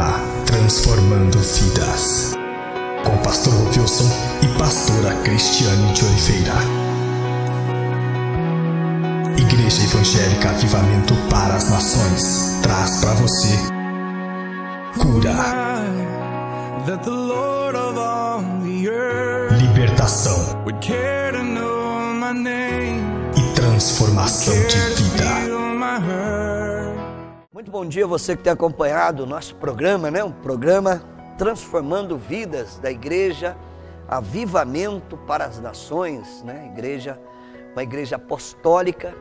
programa Transformando Vidas, com o pastor Wilson e pastora Cristiane de Oliveira. Igreja Evangélica Avivamento para as Nações traz para você cura, libertação e transformação de vida. Muito bom dia a você que tem acompanhado o nosso programa, né? Um programa Transformando Vidas da Igreja Avivamento para as Nações, né? Uma igreja apostólica,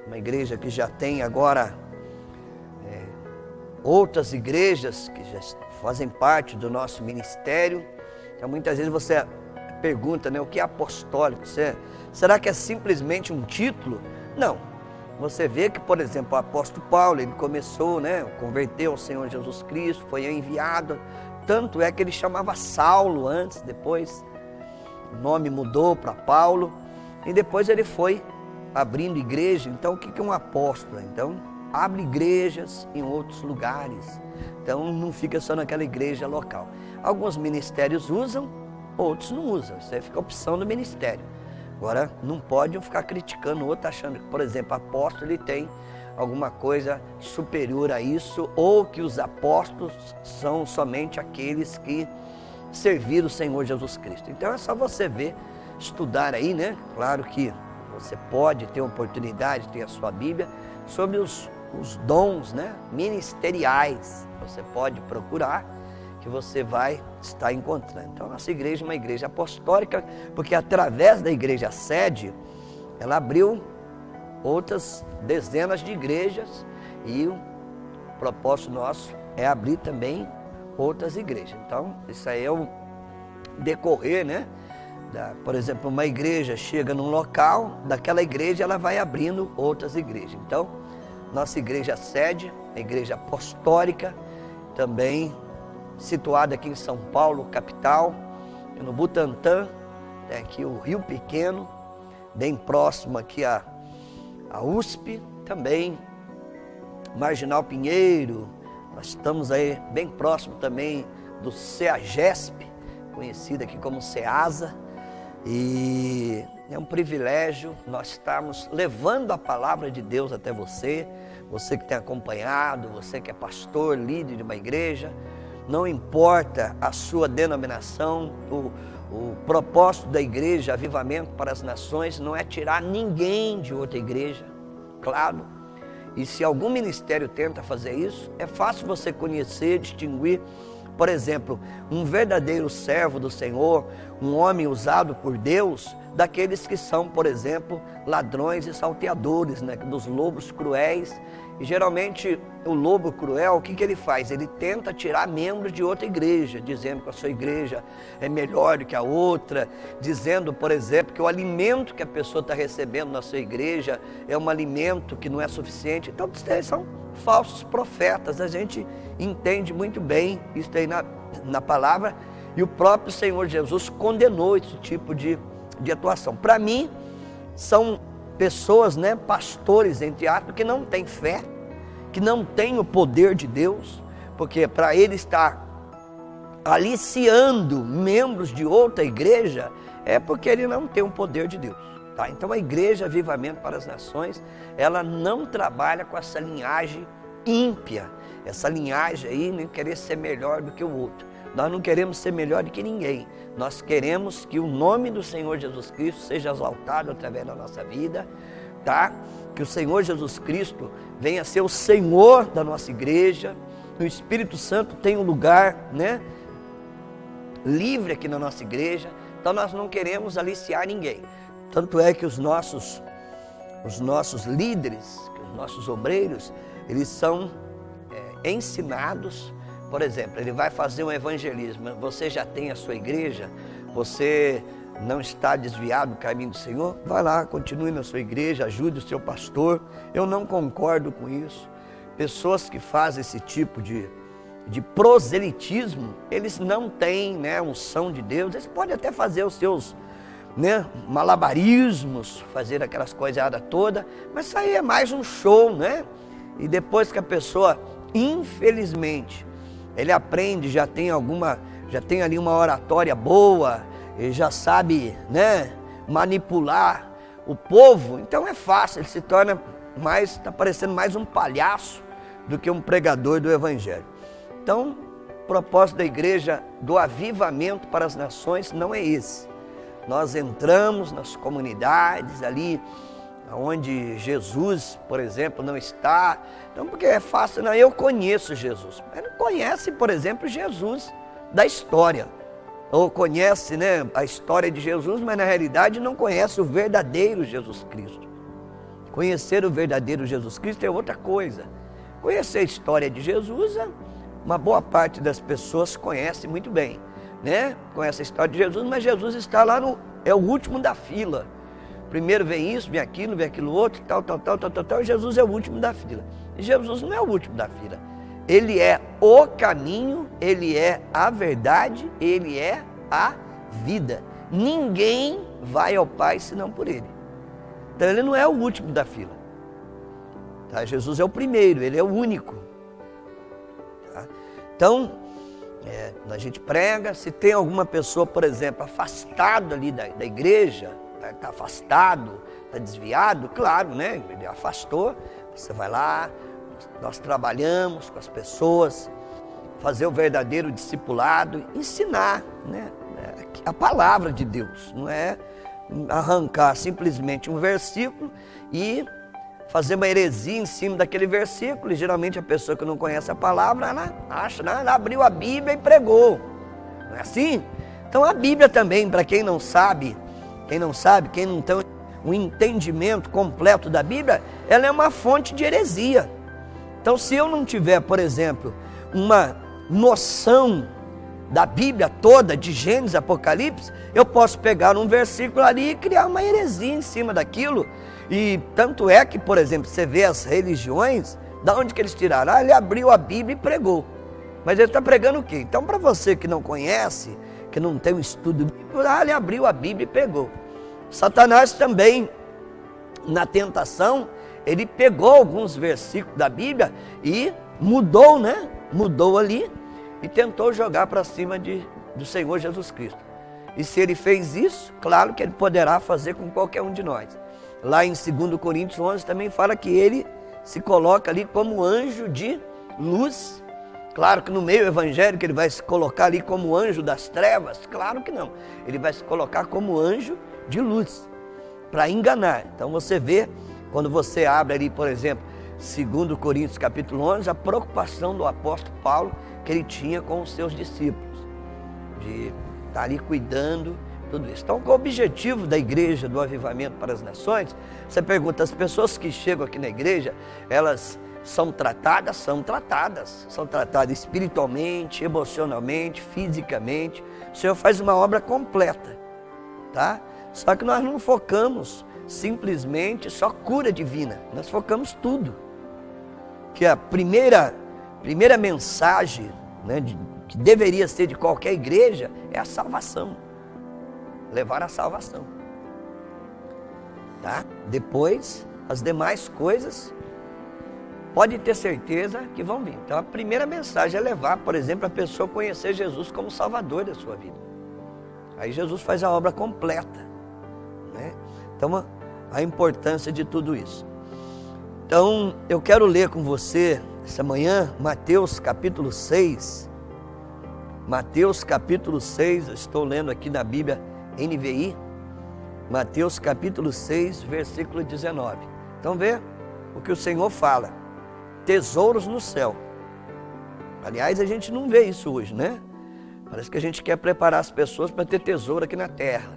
uma igreja que já tem agora outras igrejas que já fazem parte do nosso ministério. Então muitas vezes você pergunta, né, o que é apostólico? Será que é simplesmente um título? Não. Você vê que, por exemplo, o apóstolo Paulo, ele começou, né, converteu ao Senhor Jesus Cristo, foi enviado, tanto é que ele chamava Saulo antes, depois o nome mudou para Paulo, e depois ele foi abrindo igreja. Então, o que é um apóstolo? Então, abre igrejas em outros lugares, então não fica só naquela igreja local. Alguns ministérios usam, outros não usam, isso aí fica a opção do ministério. Agora, não pode ficar criticando o outro, achando que, por exemplo, apóstolo ele tem alguma coisa superior a isso, ou que os apóstolos são somente aqueles que serviram o Senhor Jesus Cristo. Então é só você ver, estudar aí, né? Claro que você pode ter oportunidade, ter a sua Bíblia, sobre os dons, né, ministeriais. Você pode procurar, que você vai estar encontrando. Então, nossa igreja é uma igreja apostólica, porque através da igreja sede, ela abriu outras dezenas de igrejas, e o propósito nosso é abrir também outras igrejas. Então, isso aí é o decorrer, né? Por exemplo, uma igreja chega num local, daquela igreja ela vai abrindo outras igrejas. Então, nossa igreja sede, a igreja apostólica, também situada aqui em São Paulo, capital, no Butantã, aqui o Rio Pequeno, bem próximo aqui a USP, também Marginal Pinheiro. Nós estamos aí bem próximo também do CEAGESP, conhecido aqui como CEASA, e é um privilégio nós estarmos levando a palavra de Deus até você que tem acompanhado, você que é pastor, líder de uma igreja. Não importa a sua denominação, o propósito da igreja Avivamento para as Nações não é tirar ninguém de outra igreja, claro. E se algum ministério tenta fazer isso, é fácil você conhecer, distinguir, por exemplo, um verdadeiro servo do Senhor, um homem usado por Deus, daqueles que são, por exemplo, ladrões e salteadores, né, dos lobos cruéis. E geralmente o lobo cruel, o que ele faz? Ele tenta tirar membros de outra igreja, dizendo que a sua igreja é melhor do que a outra, dizendo, por exemplo, que o alimento que a pessoa está recebendo na sua igreja é um alimento que não é suficiente. Então, eles são falsos profetas, a gente entende muito bem isso aí na palavra, e o próprio Senhor Jesus condenou esse tipo de atuação. Para mim, são pessoas, né, pastores, entre aspas, que não têm fé, que não têm o poder de Deus, porque para ele estar aliciando membros de outra igreja, é porque ele não tem o poder de Deus, tá? Então a igreja Avivamento para as Nações, ela não trabalha com essa linhagem ímpia, essa linhagem aí, nem querer ser melhor do que o outro. Nós não queremos ser melhor do que ninguém. Nós queremos que o nome do Senhor Jesus Cristo seja exaltado através da nossa vida, tá? Que o Senhor Jesus Cristo venha ser o Senhor da nossa igreja. O Espírito Santo tem um lugar, né, livre aqui na nossa igreja. Então nós não queremos aliciar ninguém. Tanto é que os nossos líderes, os nossos obreiros, eles são ensinados. Por exemplo, ele vai fazer um evangelismo, você já tem a sua igreja, você não está desviado do caminho do Senhor, vai lá, continue na sua igreja, ajude o seu pastor. Eu não concordo com isso. Pessoas que fazem esse tipo de proselitismo, eles não têm, né, unção de Deus. Eles podem até fazer os seus, né, malabarismos, fazer aquelas coisadas todas, mas isso aí é mais um show, né? E depois que a pessoa, infelizmente, ele aprende, já tem ali uma oratória boa, ele já sabe, né, manipular o povo, então é fácil, ele se torna mais, está parecendo mais um palhaço do que um pregador do evangelho. Então, o propósito da igreja do avivamento para as nações não é esse. Nós entramos nas comunidades ali, onde Jesus, por exemplo, não está. Então, porque é fácil, não, eu conheço Jesus. Mas não conhece, por exemplo, Jesus da história. Ou conhece, né, a história de Jesus, mas na realidade não conhece o verdadeiro Jesus Cristo. Conhecer o verdadeiro Jesus Cristo é outra coisa. Conhecer a história de Jesus, uma boa parte das pessoas conhece muito bem, né? Conhece a história de Jesus, mas Jesus está lá é o último da fila. Primeiro vem isso, vem aquilo outro, tal, e Jesus é o último da fila. E Jesus não é o último da fila. Ele é o caminho, ele é a verdade, ele é a vida. Ninguém vai ao Pai senão por ele. Então ele não é o último da fila. Tá? Jesus é o primeiro, ele é o único. Tá? Então, a gente prega, se tem alguma pessoa, por exemplo, afastado ali da igreja, está afastado, está desviado, claro, né? Ele afastou, você vai lá, nós trabalhamos com as pessoas, fazer o verdadeiro discipulado, ensinar, né? A palavra de Deus, não é arrancar simplesmente um versículo e fazer uma heresia em cima daquele versículo. E geralmente a pessoa que não conhece a palavra, ela acha, né? Ela abriu a Bíblia e pregou, não é assim? Então a Bíblia também, para quem não sabe, quem não tem um entendimento completo da Bíblia, ela é uma fonte de heresia. Então, se eu não tiver, por exemplo, uma noção da Bíblia toda, de Gênesis, Apocalipse, eu posso pegar um versículo ali e criar uma heresia em cima daquilo. E tanto é que, por exemplo, você vê as religiões, da onde que eles tiraram? Ele abriu a Bíblia e pregou. Mas ele está pregando o quê? Então, para você que não conhece, que não tem um estudo bíblico, ele abriu a Bíblia e pregou. Satanás também, na tentação, ele pegou alguns versículos da Bíblia e mudou, né? Mudou ali e tentou jogar para cima do Senhor Jesus Cristo. E se ele fez isso, claro que ele poderá fazer com qualquer um de nós. Lá em 2 Coríntios 11 também fala que ele se coloca ali como anjo de luz. Claro que no meio evangélico ele vai se colocar ali como anjo das trevas, claro que não. Ele vai se colocar como anjo de luz, para enganar. Então você vê, quando você abre ali, por exemplo, 2 Coríntios capítulo 11, a preocupação do apóstolo Paulo que ele tinha com os seus discípulos, de estar ali cuidando, tudo isso. Então, qual o objetivo da igreja, do avivamento para as nações? Você pergunta, as pessoas que chegam aqui na igreja, elas são tratadas? São tratadas espiritualmente, emocionalmente, fisicamente. O Senhor faz uma obra completa, tá? Só que nós não focamos simplesmente só cura divina, nós focamos tudo. Que a primeira mensagem, né, que deveria ser de qualquer igreja é a salvação. Levar a salvação. Tá? Depois, as demais coisas, pode ter certeza que vão vir. Então a primeira mensagem é levar, por exemplo, a pessoa a conhecer Jesus como Salvador da sua vida. Aí Jesus faz a obra completa, né? Então a importância de tudo isso. Então eu quero ler com você essa manhã Mateus capítulo 6. Mateus capítulo 6, eu estou lendo aqui na Bíblia NVI. Mateus capítulo 6, versículo 19. Então vê o que o Senhor fala. Tesouros no céu. Aliás, a gente não vê isso hoje, né? Parece que a gente quer preparar as pessoas para ter tesouro aqui na terra.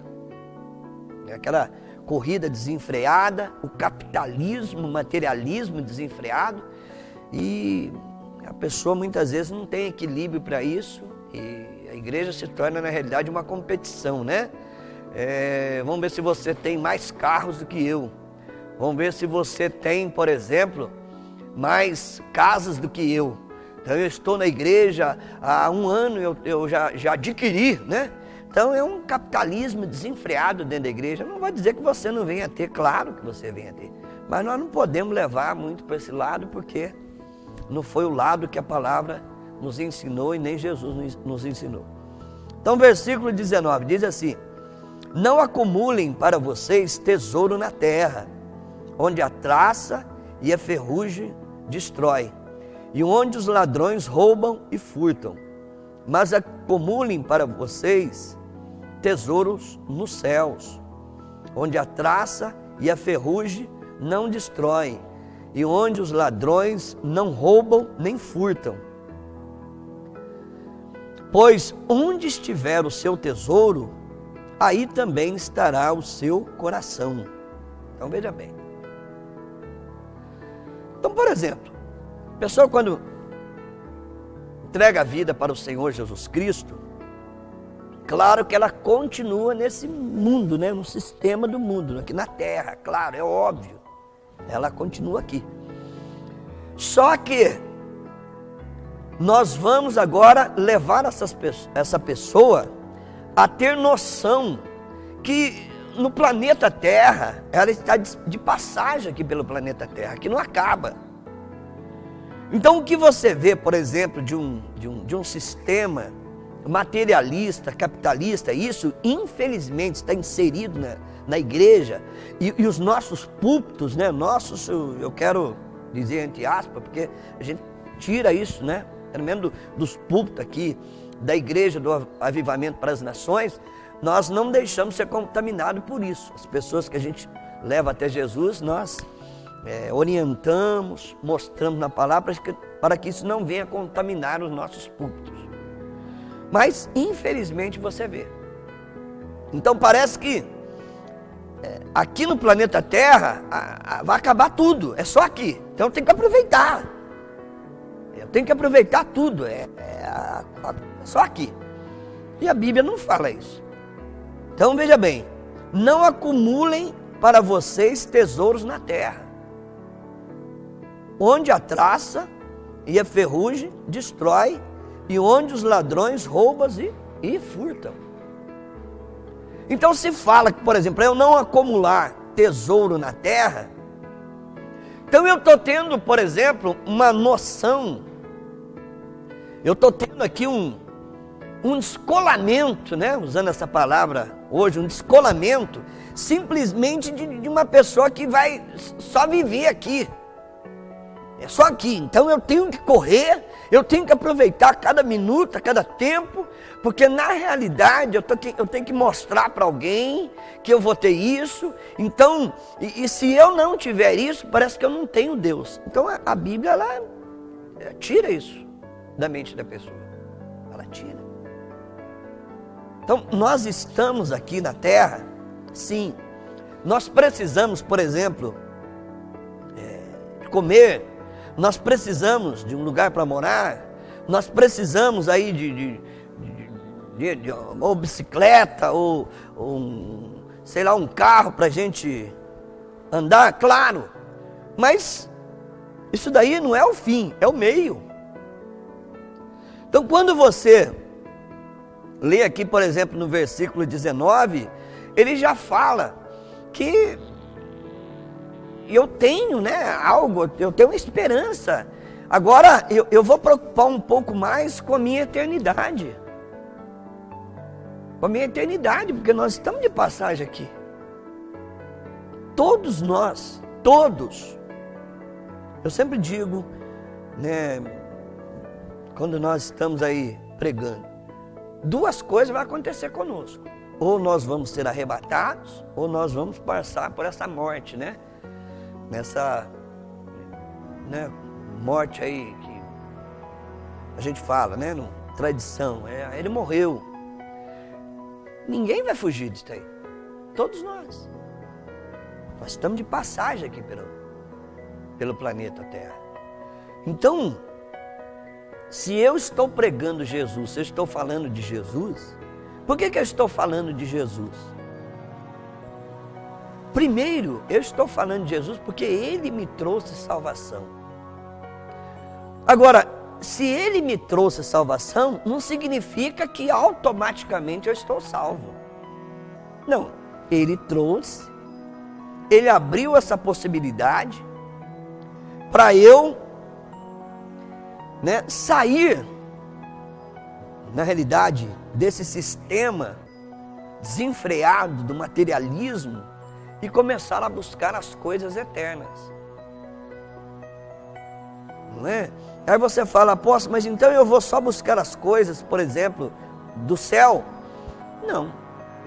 É aquela corrida desenfreada, o capitalismo, o materialismo desenfreado. E a pessoa muitas vezes não tem equilíbrio para isso. E a igreja se torna, na realidade, uma competição, né? Vamos ver se você tem mais carros do que eu. Vamos ver se você tem, por exemplo, mais casas do que eu. Então eu estou na igreja há um ano, eu já adquiri, né? Então é um capitalismo desenfreado dentro da igreja. Não vai dizer que você não venha a ter, claro que você venha a ter. Mas nós não podemos levar muito para esse lado, porque não foi o lado que a palavra nos ensinou e nem Jesus nos ensinou. Então, versículo 19 diz assim: não acumulem para vocês tesouro na terra, onde a traça e a ferrugem destrói, e onde os ladrões roubam e furtam. Mas acumulem para vocês tesouros nos céus, onde a traça e a ferrugem não destroem, e onde os ladrões não roubam nem furtam. Pois onde estiver o seu tesouro, aí também estará o seu coração. Então veja bem. Então, por exemplo, a pessoa quando entrega a vida para o Senhor Jesus Cristo, claro que ela continua nesse mundo, né, no sistema do mundo, aqui na terra, claro, é óbvio. Ela continua aqui. Só que nós vamos agora levar essa pessoa a ter noção que no planeta Terra, ela está de passagem aqui pelo planeta Terra, que não acaba. Então o que você vê, por exemplo, de um sistema materialista, capitalista, isso infelizmente está inserido na igreja, e os nossos púlpitos, né, eu quero dizer entre aspas, porque a gente tira isso, né, pelo menos dos púlpitos aqui, da igreja do Avivamento para as Nações, nós não deixamos ser contaminados por isso. As pessoas que a gente leva até Jesus, nós orientamos, mostramos na palavra para que isso não venha contaminar os nossos púlpitos. Mas, infelizmente, você vê. Então, parece que aqui no planeta Terra vai acabar tudo, é só aqui. Então, eu tenho que aproveitar. Eu tenho que aproveitar tudo, só aqui. E a Bíblia não fala isso. Então, veja bem, não acumulem para vocês tesouros na terra, onde a traça e a ferrugem destrói, e onde os ladrões roubam e furtam. Então se fala que, por exemplo, eu não acumular tesouro na terra, então eu estou tendo, por exemplo, uma noção, eu estou tendo aqui um descolamento, né? Usando essa palavra hoje, um descolamento, simplesmente de uma pessoa que vai só viver aqui. É só aqui. Então eu tenho que correr, eu tenho que aproveitar cada minuto, cada tempo, porque na realidade eu tenho que mostrar para alguém que eu vou ter isso. Então, e se eu não tiver isso, parece que eu não tenho Deus. Então a Bíblia, ela tira isso da mente da pessoa. Ela tira. Então nós estamos aqui na terra, sim. Nós precisamos, por exemplo, comer. Nós precisamos de um lugar para morar, nós precisamos aí de uma bicicleta ou um carro para a gente andar, claro, mas isso daí não é o fim, é o meio. Então quando você lê aqui, por exemplo, no versículo 19, ele já fala que eu tenho, né, algo, eu tenho uma esperança. Agora, eu vou preocupar um pouco mais com a minha eternidade. Com a minha eternidade, porque nós estamos de passagem aqui. Todos nós, todos. Eu sempre digo, né, quando nós estamos aí pregando, duas coisas vão acontecer conosco. Ou nós vamos ser arrebatados, ou nós vamos passar por essa morte, né? Nessa, né, morte aí que a gente fala, né, no tradição, ele morreu. Ninguém vai fugir disso aí, todos nós. Nós estamos de passagem aqui pelo planeta Terra. Então, se eu estou pregando Jesus, se eu estou falando de Jesus, por que eu estou falando de Jesus? Primeiro, eu estou falando de Jesus porque Ele me trouxe salvação. Agora, se Ele me trouxe salvação, não significa que automaticamente eu estou salvo. Não, Ele trouxe, Ele abriu essa possibilidade para eu, né, sair na realidade, desse sistema desenfreado do materialismo e começaram a buscar as coisas eternas. Não é? Aí você fala, apóstolo, mas então eu vou só buscar as coisas, por exemplo, do céu? Não.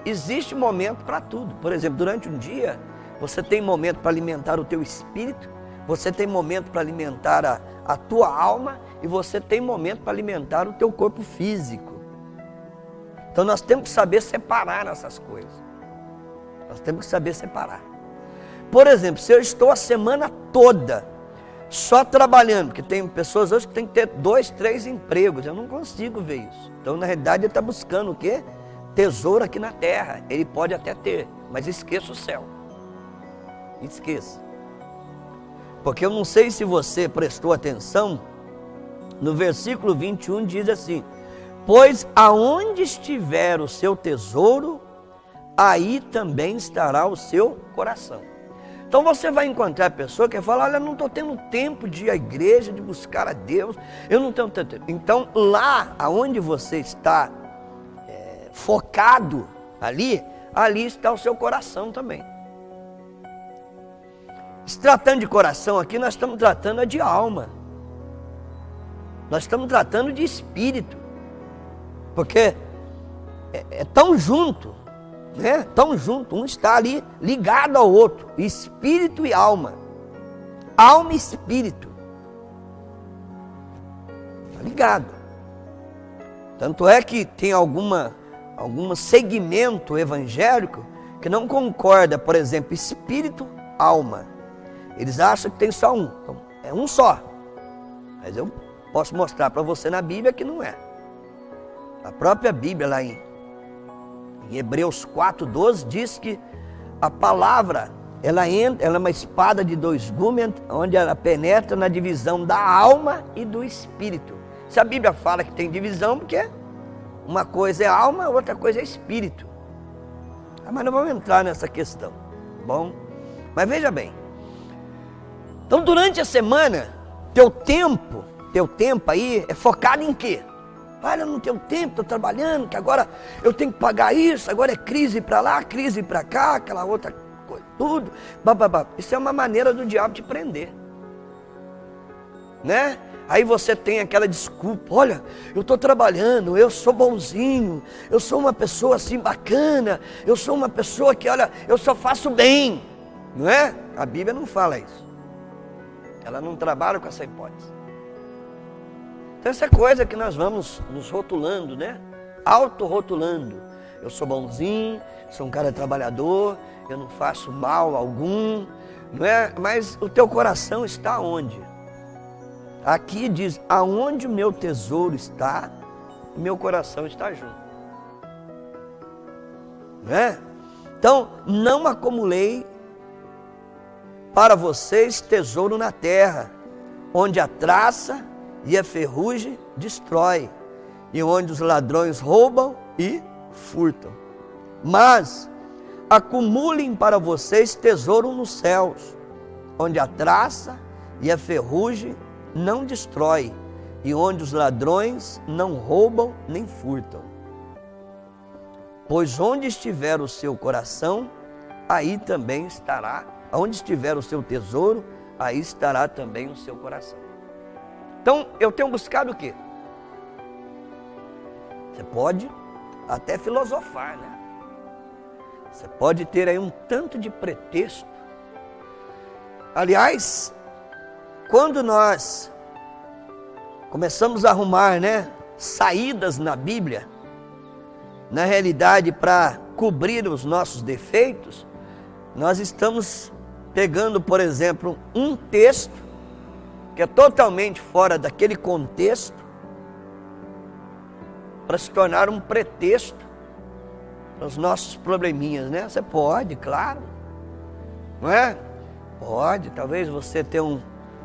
Existe momento para tudo. Por exemplo, durante um dia, você tem momento para alimentar o teu espírito, você tem momento para alimentar a tua alma e você tem momento para alimentar o teu corpo físico. Então nós temos que saber separar essas coisas. Nós temos que saber separar. Por exemplo, se eu estou a semana toda só trabalhando, porque tem pessoas hoje que tem que ter 2, 3 empregos, eu não consigo ver isso. Então na realidade ele está buscando o quê? Tesouro aqui na terra. Ele pode até ter, mas esqueça o céu. Esqueça. Porque eu não sei se você prestou atenção, no versículo 21 diz assim, pois aonde estiver o seu tesouro, aí também estará o seu coração. Então você vai encontrar pessoa que fala, olha, eu não estou tendo tempo de ir à igreja, de buscar a Deus, eu não tenho tempo. Então lá aonde você está focado, ali está o seu coração também. Se tratando de coração aqui, nós estamos tratando de alma. Nós estamos tratando de espírito. Porque é tão junto, né? Tão junto, um está ali ligado ao outro, espírito e alma. Alma e espírito. Está ligado. Tanto é que tem algum segmento evangélico que não concorda, por exemplo, espírito, alma. Eles acham que tem só um, então, é um só. Mas eu posso mostrar para você na Bíblia que não é. A própria Bíblia lá em Hebreus 4:12 diz que a palavra, ela é uma espada de 2 gumes, onde ela penetra na divisão da alma e do espírito. Se a Bíblia fala que tem divisão, porque uma coisa é alma, outra coisa é espírito. Mas não vamos entrar nessa questão, bom? Mas veja bem, então durante a semana, teu tempo aí é focado em quê? Olha, eu não tenho tempo, estou trabalhando, que agora eu tenho que pagar isso, agora é crise para lá, crise para cá, aquela outra coisa, tudo. Bababá. Isso é uma maneira do diabo te prender. Né? Aí você tem aquela desculpa, olha, eu estou trabalhando, eu sou bonzinho, eu sou uma pessoa assim bacana, eu sou uma pessoa que, olha, eu só faço bem. Não é? A Bíblia não fala isso. Ela não trabalha com essa hipótese. Então essa coisa que nós vamos nos rotulando, né? Autorrotulando. Eu sou bonzinho, sou um cara trabalhador, eu não faço mal algum, não é? Mas o teu coração está onde? Aqui diz, aonde o meu tesouro está, o meu coração está junto. Não é? Então, não acumulei para vocês tesouro na terra, onde a traça e a ferrugem destrói, e onde os ladrões roubam e furtam. Mas acumulem para vocês tesouro nos céus, onde a traça e a ferrugem não destrói, e onde os ladrões não roubam nem furtam. Pois onde estiver o seu coração, aí também estará, onde estiver o seu tesouro, aí estará também o seu coração. Então, eu tenho buscado o quê? Você pode até filosofar, né? Você pode ter aí um tanto de pretexto. Aliás, quando nós começamos a arrumar, né, saídas na Bíblia, na realidade para cobrir os nossos defeitos, nós estamos pegando, por exemplo, um texto que é totalmente fora daquele contexto, para se tornar um pretexto para os nossos probleminhas, né? Você pode, claro, não é? Pode, talvez você tenha um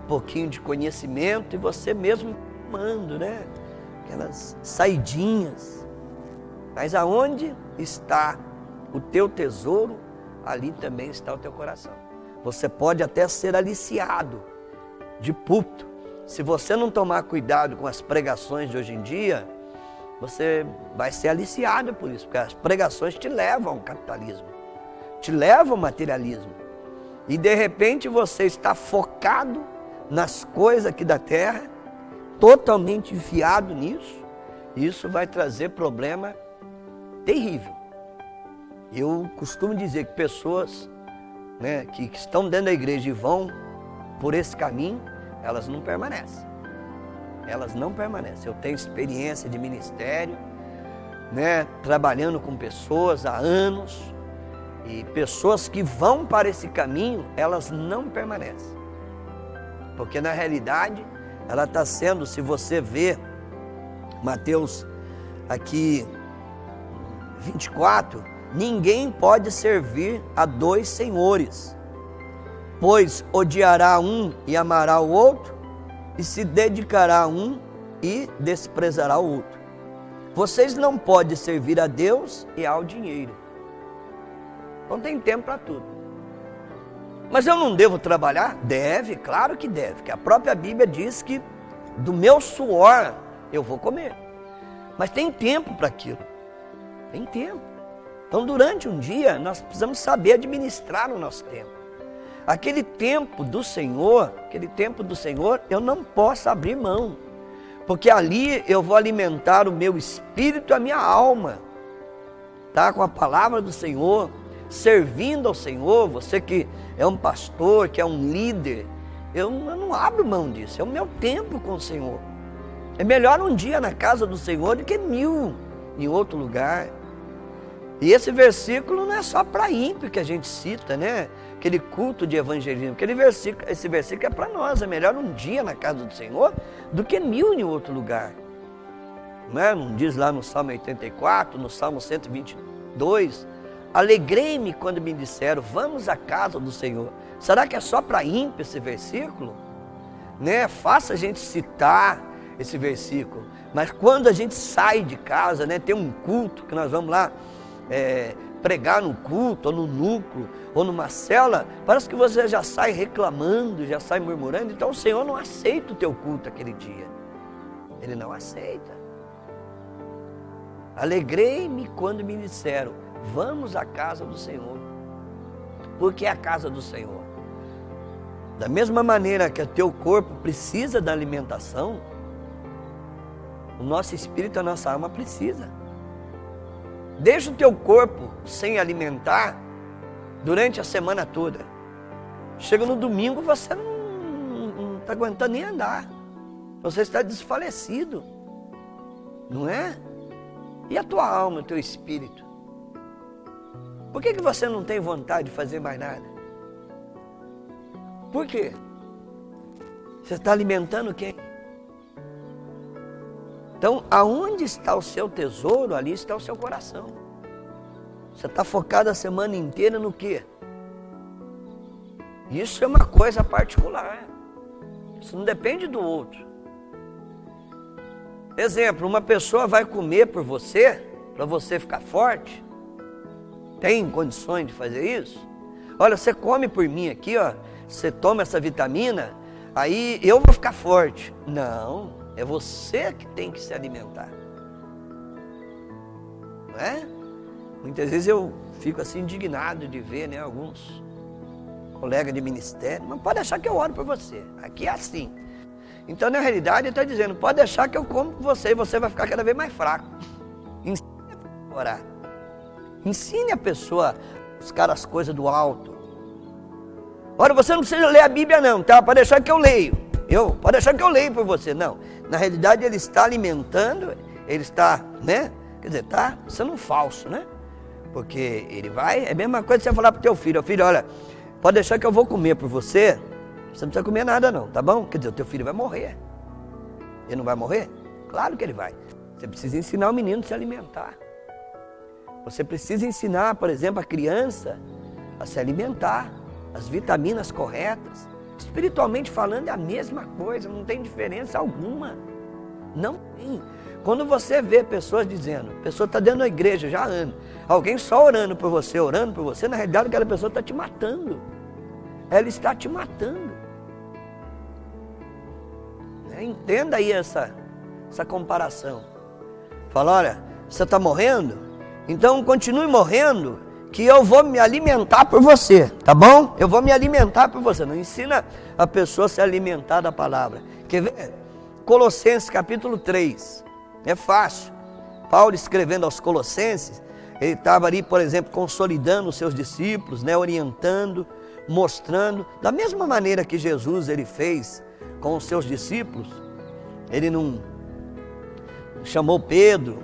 pouquinho de conhecimento e você mesmo manda, né? Aquelas saidinhas. Mas aonde está o teu tesouro, ali também está o teu coração. Você pode até ser aliciado de púlpito. Se você não tomar cuidado com as pregações de hoje em dia, você vai ser aliciado por isso, porque as pregações te levam ao capitalismo, te levam ao materialismo. E de repente você está focado nas coisas aqui da terra, totalmente enfiado nisso, e isso vai trazer problema terrível. Eu costumo dizer que pessoas, né, que estão dentro da igreja e vão por esse caminho, elas não permanecem. Elas não permanecem. Eu tenho experiência de ministério, né, trabalhando com pessoas há anos, e pessoas que vão para esse caminho, elas não permanecem. Porque na realidade, ela está sendo, se você vê Mateus aqui 24, ninguém pode servir a dois senhores, pois odiará um e amará o outro, e se dedicará a um e desprezará o outro. Vocês não podem servir a Deus e ao dinheiro. Não tem tempo para tudo. Mas eu não devo trabalhar? Deve, claro que deve, porque a própria Bíblia diz que do meu suor eu vou comer. Mas tem tempo para aquilo. Tem tempo. Então durante um dia nós precisamos saber administrar o nosso tempo. Aquele tempo do Senhor, eu não posso abrir mão. Porque ali eu vou alimentar o meu espírito e a minha alma. Tá? Com a palavra do Senhor, servindo ao Senhor. Você que é um pastor, que é um líder, eu não abro mão disso. É o meu tempo com o Senhor. É melhor um dia na casa do Senhor do que 1000 em outro lugar. E esse versículo não é só para ímpio que a gente cita, né? Aquele culto de evangelismo. Esse versículo é para nós. É melhor um dia na casa do Senhor do que 1000 em outro lugar. Não diz lá no Salmo 84, no Salmo 122, alegrei-me quando me disseram, vamos à casa do Senhor. Será que é só para ímpio esse versículo? Né? Faça a gente citar esse versículo. Mas quando a gente sai de casa, né, tem um culto que nós vamos lá pregar no culto, ou no núcleo, ou numa cela, parece que você já sai reclamando, já sai murmurando. Então o Senhor não aceita o teu culto aquele dia. Ele não aceita. Alegrei-me quando me disseram, vamos à casa do Senhor. Por que a casa do Senhor? Da mesma maneira que o teu corpo precisa da alimentação, o nosso espírito, a nossa alma precisa. Deixa o teu corpo sem alimentar durante a semana toda. Chega no domingo, você não está aguentando nem andar. Você está desfalecido. Não é? E a tua alma, o teu espírito? Por que você não tem vontade de fazer mais nada? Por quê? Você está alimentando quem? Então, aonde está o seu tesouro, ali está o seu coração. Você está focado a semana inteira no quê? Isso é uma coisa particular. Isso não depende do outro. Exemplo, uma pessoa vai comer por você, para você ficar forte. Tem condições de fazer isso? Olha, você come por mim aqui, ó. Você toma essa vitamina, aí eu vou ficar forte. Não. É você que tem que se alimentar. Não é? Muitas vezes eu fico assim indignado de ver, né, alguns colegas de ministério, mas pode deixar que eu oro por você. Aqui é assim. Então, na realidade, ele está dizendo, pode deixar que eu como por você e você vai ficar cada vez mais fraco. Ensine a pessoa a orar. Ensine a pessoa a buscar as coisas do alto. Ora, você não precisa ler a Bíblia não, tá? Pode deixar que eu leio. Pode deixar que eu leio por você. Não, na realidade ele está alimentando, ele está, né? Quer dizer, está sendo um falso, né? Porque ele vai, é a mesma coisa que você falar para o teu filho, filho, olha, pode deixar que eu vou comer por você, você não precisa comer nada não, tá bom? Quer dizer, o teu filho vai morrer. Ele não vai morrer? Claro que ele vai. Você precisa ensinar o menino a se alimentar. Você precisa ensinar, por exemplo, a criança a se alimentar, as vitaminas corretas. Espiritualmente falando é a mesma coisa, não tem diferença alguma. Não tem. Quando você vê pessoas dizendo, a pessoa está dentro da igreja já há anos, alguém só orando por você, na realidade aquela pessoa está te matando. Ela está te matando. Entenda aí essa comparação. Fala, olha, você está morrendo? Então continue morrendo, que eu vou me alimentar por você, tá bom? Eu vou me alimentar por você. Não ensina a pessoa a se alimentar da palavra. Quer ver? Colossenses capítulo 3, é fácil. Paulo escrevendo aos Colossenses, ele estava ali, por exemplo, consolidando os seus discípulos, né, orientando, mostrando, da mesma maneira que Jesus ele fez com os seus discípulos. Ele não chamou Pedro,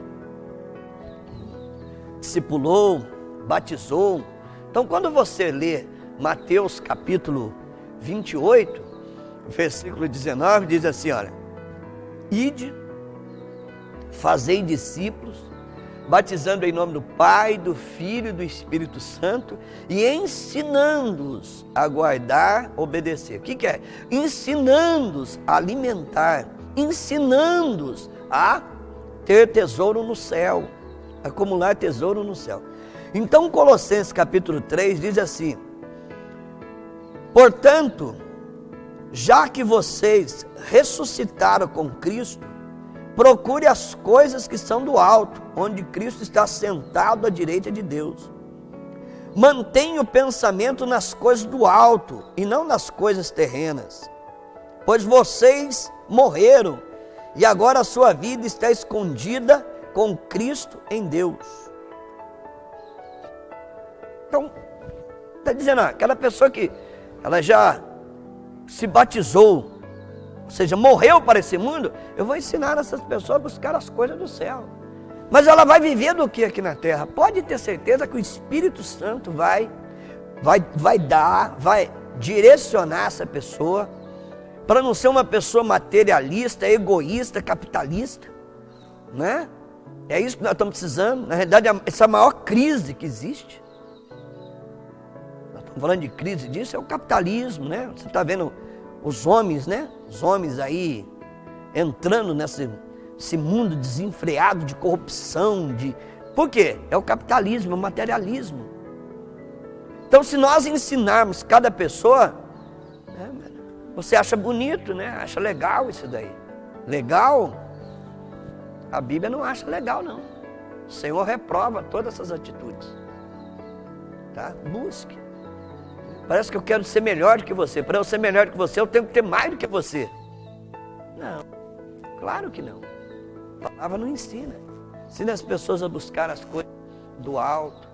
discipulou, batizou. Então, quando você lê Mateus capítulo 28, versículo 19, diz assim, olha: ide, fazei discípulos, batizando em nome do Pai, do Filho e do Espírito Santo, e ensinando-os a guardar, obedecer. O que é? Ensinando-os a alimentar, ensinando-os a ter tesouro no céu, acumular tesouro no céu. Então, Colossenses capítulo 3 diz assim: portanto, já que vocês ressuscitaram com Cristo, procure as coisas que são do alto, onde Cristo está sentado à direita de Deus. Mantenha o pensamento nas coisas do alto e não nas coisas terrenas, pois vocês morreram e agora a sua vida está escondida com Cristo em Deus. Então, está dizendo, aquela pessoa que ela já se batizou, ou seja, morreu para esse mundo, eu vou ensinar essas pessoas a buscar as coisas do céu. Mas ela vai viver do que aqui na terra? Pode ter certeza que o Espírito Santo vai direcionar essa pessoa para não ser uma pessoa materialista, egoísta, capitalista, né? É isso que nós estamos precisando. Na realidade, essa é a maior crise que existe. Nós estamos falando de crise disso, é o capitalismo, né? Você está vendo os homens, né? Os homens aí entrando nesse mundo desenfreado de corrupção, Por quê? É o capitalismo, é o materialismo. Então, se nós ensinarmos cada pessoa, né, você acha bonito, né? Acha legal isso daí. Legal? A Bíblia não acha legal, não. O Senhor reprova todas essas atitudes. Tá? Busque. Parece que eu quero ser melhor do que você. Para eu ser melhor do que você, eu tenho que ter mais do que você. Não, claro que não. A palavra não ensina. Ensina as pessoas a buscar as coisas do alto.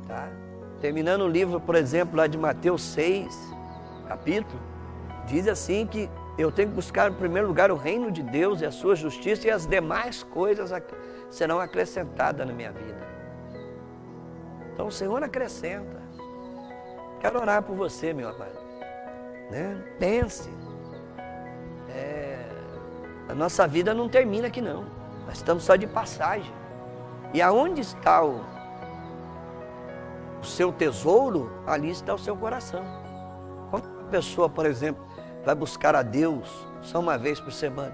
Tá? Terminando o livro, por exemplo, lá de Mateus 6, capítulo, diz assim que eu tenho que buscar em primeiro lugar o reino de Deus e a sua justiça, e as demais coisas serão acrescentadas na minha vida. Então o Senhor acrescenta. Quero orar por você, meu amado. Né? Pense. A nossa vida não termina aqui, não. Nós estamos só de passagem. E aonde está o seu tesouro, ali está o seu coração. Quando uma pessoa, por exemplo, vai buscar a Deus só uma vez por semana,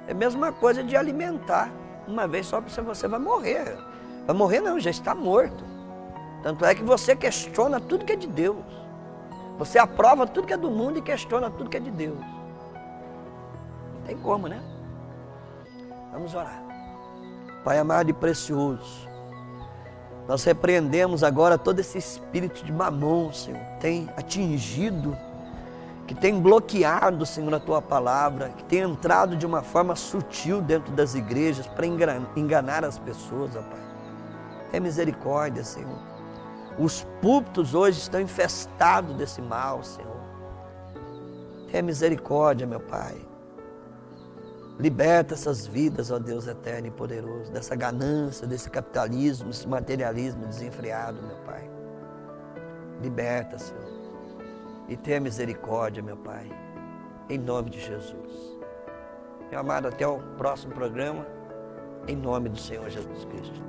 é a mesma coisa de alimentar. Uma vez só por semana, você vai morrer. Vai morrer não, já está morto. Tanto é que você questiona tudo que é de Deus. Você aprova tudo que é do mundo e questiona tudo que é de Deus. Não tem como, né? Vamos orar. Pai amado e precioso, nós repreendemos agora todo esse espírito de mamon, Senhor, que tem atingido, que tem bloqueado, Senhor, a Tua palavra, que tem entrado de uma forma sutil dentro das igrejas para enganar as pessoas, ó Pai. Tenha misericórdia, Senhor. Os púlpitos hoje estão infestados desse mal, Senhor. Tenha misericórdia, meu Pai. Liberta essas vidas, ó Deus eterno e poderoso, dessa ganância, desse capitalismo, desse materialismo desenfreado, meu Pai. Liberta, Senhor. E tenha misericórdia, meu Pai. Em nome de Jesus. Meu amado, até o próximo programa. Em nome do Senhor Jesus Cristo.